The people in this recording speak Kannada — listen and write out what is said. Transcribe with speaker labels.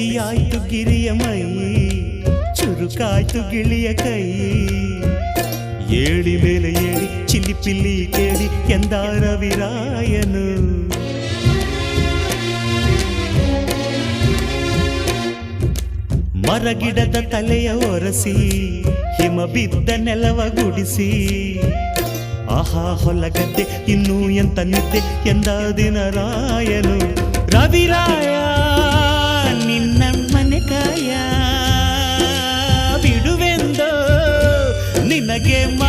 Speaker 1: ಬಿಸಿಯಾಯ್ತು ಗಿರಿಯ ಮೈ, ಚುರುಕಾಯ್ತು ಗಿಳಿಯ ಕೈ. ಏಳಿ ಮೇಲೆ ಏಳಿ ಚಿಲಿಪಿಲಿ ಕೇಳಿ ಎಂದ ರವಿರಾಯನು. ಮರಗಿಡದ ತಲೆಯ ಒರಸಿ ಹಿಮ ಬಿದ್ದ ನೆಲವ ಗುಡಿಸಿ, ಆಹಾ ಹೊಲಗದ್ದೆ ಇನ್ನೂ ಎಂತ ನಿದ್ದೆ ಎಂದ ದಿನರಾಯನು. ರವಿರಾಯ ನಿನ್ನ ಮನೆ ಕಾಯ ಬಿಡುವೆಂದೋ ನಿನಗೆ